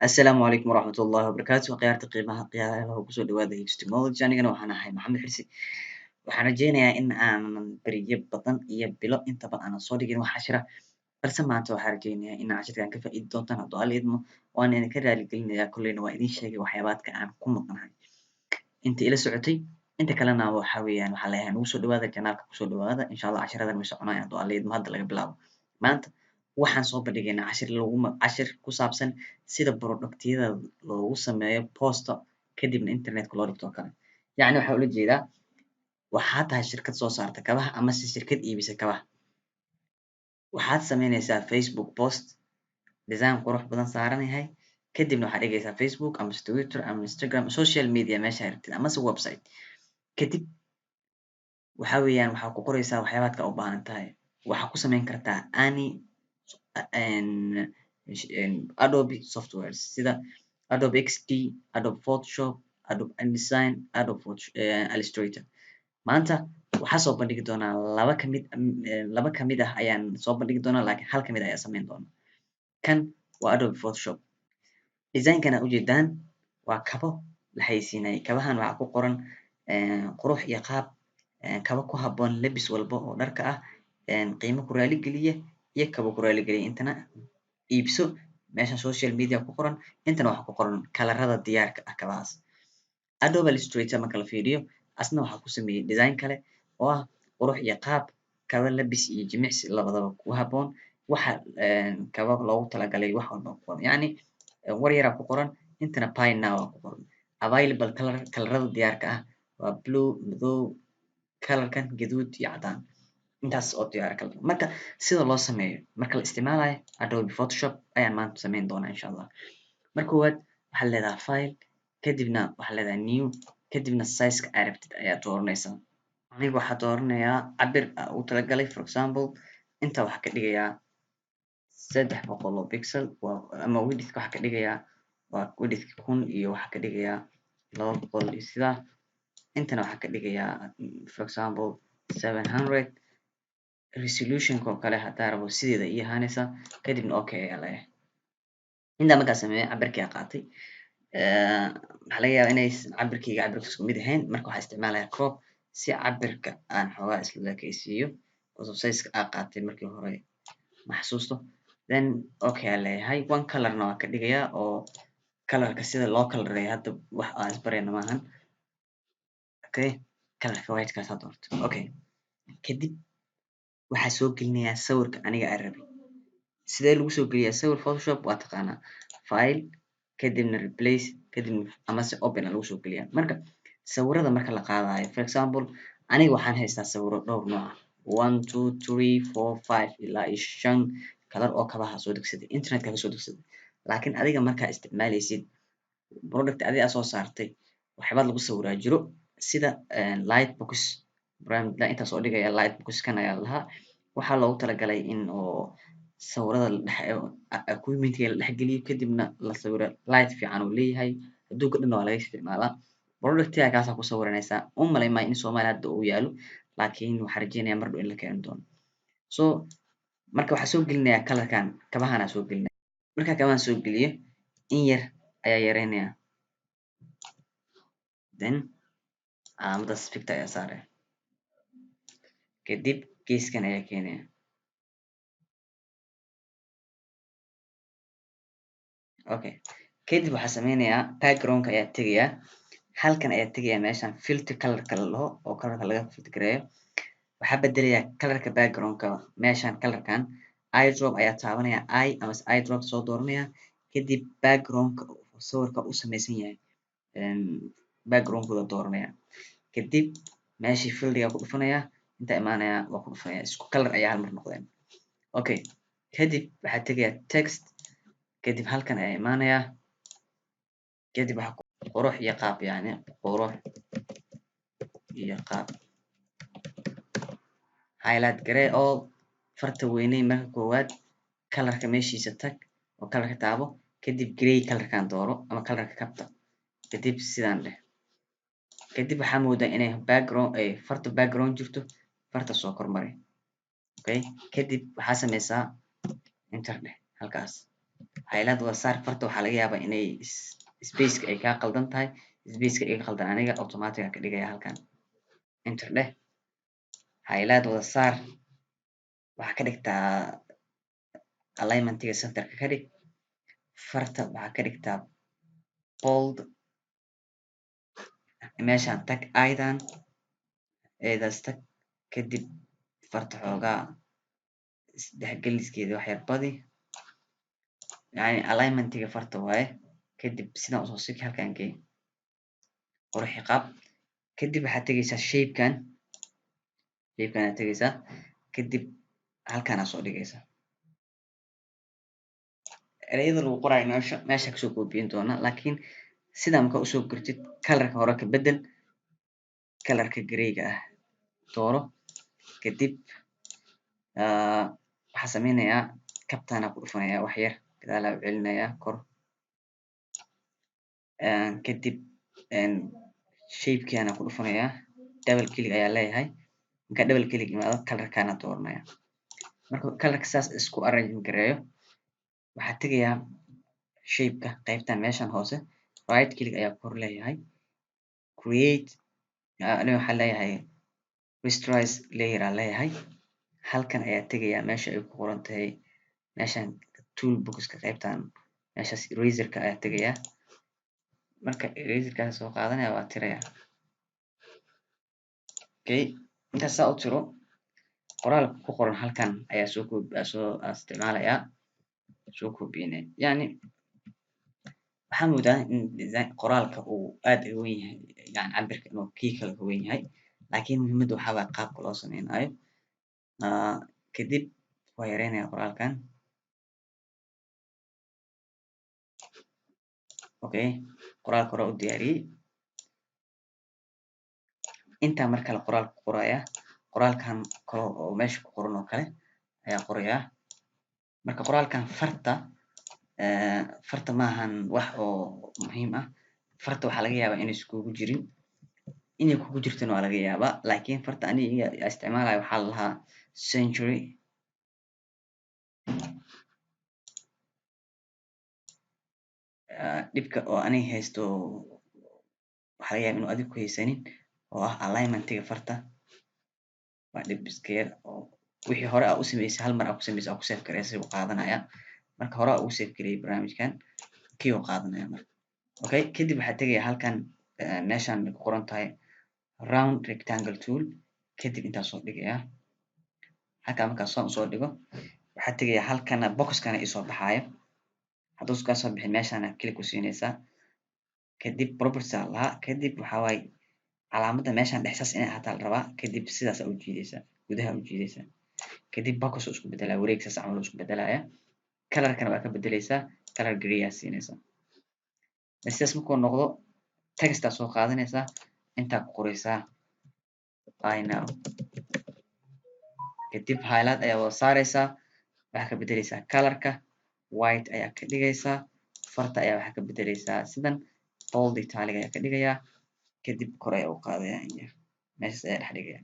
Asalaamu calaykum waraxmatullaahi wabarakaatu khiyaarta qiimaha qiyaalaha kusoo dhawaada Higgs Technology anigana waxaan ahay maxamed xirsi waxaan rajeynayaa in aanan beriyo badan iyo bilo inta badan aanan soo dhigin wax cashira balse maanta waxaan rajeynayaa in cashirkan ka faa'iidi doontaan hadduu alla idmo waan idinka raali gelinayaa kolleyna waa idin sheegay waxyaabaadka aan ku maqnahay inta ila socotay inta kalena waxaa weeyaan waxaa leeyahay nagu soo dhawaada janaalka kusoo dhawaada insha allah cashiradan way soconayaan hadduu alla idmo hadda laga bilaabo maanta waxaan soo bandhigaynaa cashir ku saabsan sida productyada loogu sameeyo poster kadibna internetka loo dhigto oo kale yacni waxaa ula jeedaa waxaa tahay shirkad soo saarta kabaha amase shirkad iibisa kabaha waxaad sameynaysaa Facebook post design qurux badan saaran yahay kadibna waxaad dhigaysaa Facebook amase Twitter ama Instagram social media meesha rabtid amase website kadib waxaa weeyaan waxaa ku qoraysaa waxyaabaadka u baahan tahay waxaa ku sameyn kartaa Adobe softwares sida Adobe XD, Adobe Photoshop, Adobe InDesign, Adobe Illustrator. Maanta waxaa soo bandhigi doonaa laba kamid ah ayaan soo bandhigi doonaa laakiin hal kamid ayaa sameyn doona. Kan waa Adobe Photoshop. Design-kana ujeedaan waa kabo la xayeysiinayay. Kabahan waxaa ku qoran qurux iyo qaab kabo ku habboon labis walba oo dharka ah qiimo ku raali geliya iyo kabo ku raali geliya intana iibso meeshan social media ku qoran intana waxaa ku qoran kalarada diyaarka ah kabahaas Adobe Illustrator marka la fiiriyo asna waxaa ku sameeyey design kale oo ah qurux iyo qaab kaba labis iyo jimicsi labadaba ku habboon waxa kaba loogu talagalay wax walba ku qoran yacni war yaraa ku qoran intana buy now ku qoran available kalarada diyaarka ah waa blue madow kalarkan gaduud iyo cadaan intaas oo diyaar kala marka sida loo sameeyo marka la isticmaalayo Adobe Photoshop ayaan maanta sameyn doonaa insha Allah marka koowaad waxaad leedahay file kadibna waxaad leedahay new kadibna size-ka aad rabtid ayaad dooranaysaa aniga waxaa dooranayaa cabir u talagalay for example inta waxaa ka dhigayaa 300 oo pixel ama width waxaa ka dhigayaa waa width 1000 iyo waxaa ka dhigayaa 200 iyo sidaa intana waxaa ka dhigayaa for example 700 resolution-ka oo kale hadaa rabo sideeda ii ahaanaysa kadibna okay ayaa leeyahay intaa markaa sameeyo cabirkii aan qaatay waxaa laga yaabaa inay cabirkayga cabirka isku mid ahayn marka waxaa isticmaalaya crop si cabirka aan xoogaa isla ekaysiiyo oo size-ka aan qaatay markii hore ma xasuusto then okay ayaa leeyahay one color-na waan ka dhigayaa oo color-ka sida loo coloreeyo hadda wax aan isbarayno maahan okay color-ka white-kaas aa doorto okay kadib waxaa soo gelinayaa sawirka aniga aan rabay sidee lagu soo geliyaa sawir Photoshop waa taqaanaa file kadibna replace kadibna amase open lagu soo geliyaa marka sawirada marka la qaadayo for example aniga waxaan haystaa sawiro dhowr nooc ah 1 2 3 4 5 ilaa iyo 5 kalar oo kabaha soo degsaday internetka ka soo degsaday laakiin adiga markaa isticmaalaysid product adiga soo saartay waxyaabad lagu sawiraa jiro sida Lightbox intaas oo dhigaya Lightbox kan ayaa lahaa waxaa loogu talagalay in oo sawirada equipment-ka la dhex geliyo kadibna la sawiro light fiican uu leeyahay adduunka dhan waa laga isticmaalaa product-ka kaasaa ku sawiranaysaa u malayn maayo in Soomaaliya hadda uu yaalo laakiin waxaan rajeynayaa mar dhow in la keeni doono so marka waxaa soo gelinayaa kalarkan kabahan soo gelinaya markaa kabahan soo geliyo in yar ayaa yareynaya then calaamadaas ficta ayaa saaraya kadib geeskan ayaa keenaya okay kadib waxaa sameynayaa background-ka ayaa tegayaa halkan ayaa tegayaa meeshan filter color-ka la dhaho oo color-ka laga filter gareeyo waxaa bedelayaa color-ka background-ka meeshan color-kan eyedrop ayaa taabanaya amase eyedrop soo dooranaya kadib background-ka sawirka u sameysan yahay background-kooda dooranaya kadib meeshii filter-ga ku dhufanaya inta imaanaya waa ku dhufanaya isku color ayaa hal mar noqdeen okay kadib waxaa tegayaa text kadib halkan ayaa imaanaya kadib waxaa qurux iyo qaab yacni qurux iyo qaab highlight garee all farta weyney marka koowaad color-ka meeshiisa tag oo color-ka taabo kadib gray color-kan dooro ama color-ka kabta kadib sidaan dheh kadib waxaa moodaa inay background ay farta background jirto farta soo kormari okay kadib waxaa sameysaa enter dheh halkaas highlight wada saar farta waxaa laga yaabaa inay spaceka ay kaa qaldan tahay spaceka iga qaldan aniga automatic ka dhigaya halkan enter dheh highlight wada saar waxaa ka dhigtaa alignmentiga centerka ka dhig farta waxaa ka dhigtaa bold meeshaan tag aidan eedaas tag kadib farta xoogaa isdhexgeliskeeda wax yar badi yani alignmentiga farta waaye kadib sidaan usoo sigi halkan gey qurxi qaab kadib waxaad tegeysaa shapekan aad tegeysaa kadib halkan aad soo dhigeysaa ereyada lagu qoraayo meesha kasoo koobiyin doona laakiin sidaa markaa usoo gurtid kalarka hore ka bedel kalarka gareyga ah dooro kadib waxaa sameynayaa kabtaana ku dhufanaya wax yar gadaalaa u celinayaa kor kadib shapekiana ku dhufanayaa double click ayaa leeyahay markaa double click imaado kalarkaana dooranaya marka kalarka saas isku arrange gareeyo waxaa tegayaa shapeka qaybtan meeshan hoose right click ayaa kor leeyahay create aniga waxaa leeyahay rasterize layer aa leeyahay halkan ayaa tegayaa meesha ay ku qoran tahay meeshan toolboxka qaybtan meeshaas eraserka ayaa tegayaa marka eraserkaas soo qaadanaya waa tiraya okay intaas saa u tiro qoraalka ku qoran halkan ayaa soo isticmaalayaa soo koobiyeyna yani waxaa moodaa in qoraalka uu aad u weyn yahay yani cabirka inuu kii kale ka weyn yahay laakiin muhiimadda waxaa waaya qaabka loo sameynayo kadib waa yareynaya qoraalkan okay qoraalka hore u diyaariyey intaa mar kale qoraalka ku qoraya qoraalkan kale oo meesha ku qoran oo kale ayaa qorayaa marka qoraalkan farta maahan wax oo muhiim ah farta waxaa laga yaabaa inay iskugu jirin inay kugu jirtana waa laga yaabaa laakiin farta aniga isticmaalayo waxaa la lahaa century dhibka oo aniga haysto waxaa laga yaaba inuu adig ku haysanin oo ah alignmentiga farta waa dhib iska yar oo wixii hore aa u sameysay hal mar aa ku sameysay aa ku save gareysay uu qaadanaya marka hore aa ugu save gareeyay barnaamijkan kii uu qaadanaya marka okay kadib waxaa tegaya halkan meeshan ku qoran tahay round rectangle tool kadib intaa soo dhigaya halkan markaa soo usoo dhigo waxaa tegaya halkana boxkana isoo baxaayo hadduu kaa soo bixin meeshana click ku siinaysaa kadib properties aa lahaa kadib waxaa waaye calaamadda meeshan dhexsaas inay ahaataa la rabaa kadib sidaas aa u jiidaysaa gudaha u jiidaysaa kadib box isku bedelaya wareeg saas camal isku bedelaya kalarkana waa ka bedeleysaa kalar grey aa siinaysaa sidaas markuu noqdo text aa soo qaadanaysaa intaa ku qoraysaa I know kadib highlight ayaa wada saaraysaa waxaa ka bedeleysaa kalarka white ayaa ka dhigaysaa farta ayaa waxaa ka bedeleysaa sidan bold italic ayaa ka dhigayaa kadib kor ayaa u qaadaya meeshas ayaa dhex dhigaya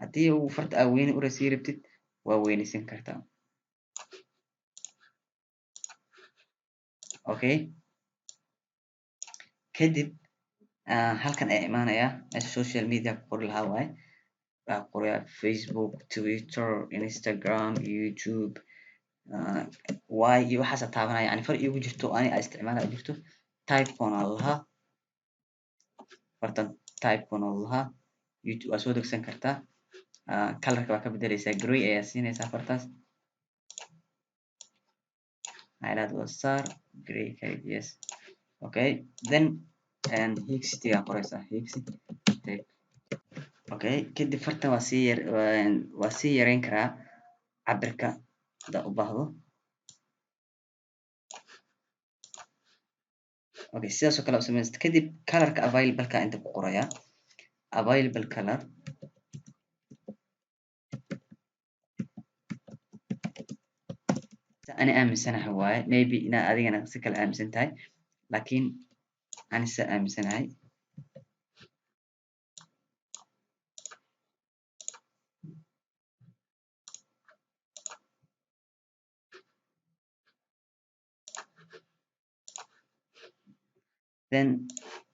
haddii uu farta aa weyne u rasii rabtid waa weyneysan kartaa okay kadib halkan ayaa imaanaya meesha social media ku qori lahaa waaye waxaa qoraya Facebook Twitter Instagram YouTube y iyo waxaasa taabanaya yani far iigu jirto ani aa isticmaalaya jirto typecon aa lahaa fartan typecon aa lahaa YouTube waa soo degsan kartaa kalarka waa ka bedeleysaa grey ayaa siinaysaa fartaas highlight wada saar grey yes okay then hixty aa qoraysaa hixty okay kadib fartan waa sii yareyn karaa cabirka hadaa u baahdo okay sidaas oo kale u sameysat kadib colorka available-ka inta ku qoraya available color ani aaminsanahay waaye maybe inaa adigana si kale aaminsan tahay laakiin ani sa aaminsanahay then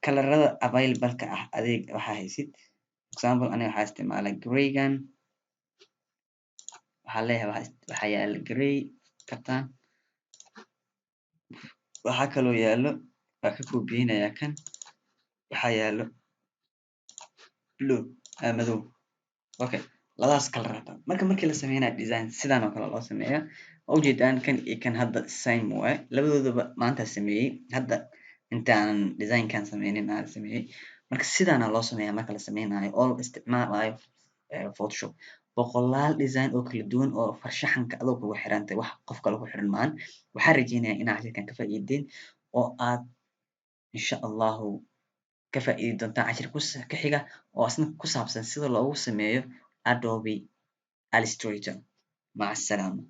kalarada available-ka ah adeeg waxaa haysid example aniga waxaa isticmaala graygan waxaa leeyahay waxaa yaala gray kataan waxaa kaloo yaalo waa ka koobiyeynayaa kan waxaa yaalo blue madow okay labadaas kalar marka markii la sameynayo design sidaan oo kale loo sameeyaa waa ujeedaan kan iyo kan hadda same waaye labadoodaba maanta sameeyey hadda intaanan designkan sameynin aan sameeyey marka sidaana loo sameeyaa marka la sameynayo oo la isticmaalayo photoshop boqolaal design oo kala duwan oo farshaxanka adoo kugu xirantay wax qof kale ku xiran maahan waxaan rajeynayaa inaad cashirkan ka faa'iideen oo aad insha allahu ka faa'iidi doontaan cashir ka xiga oo asna ku saabsan sida loogu sameeyo Adobe Illustrator. مع السلامة.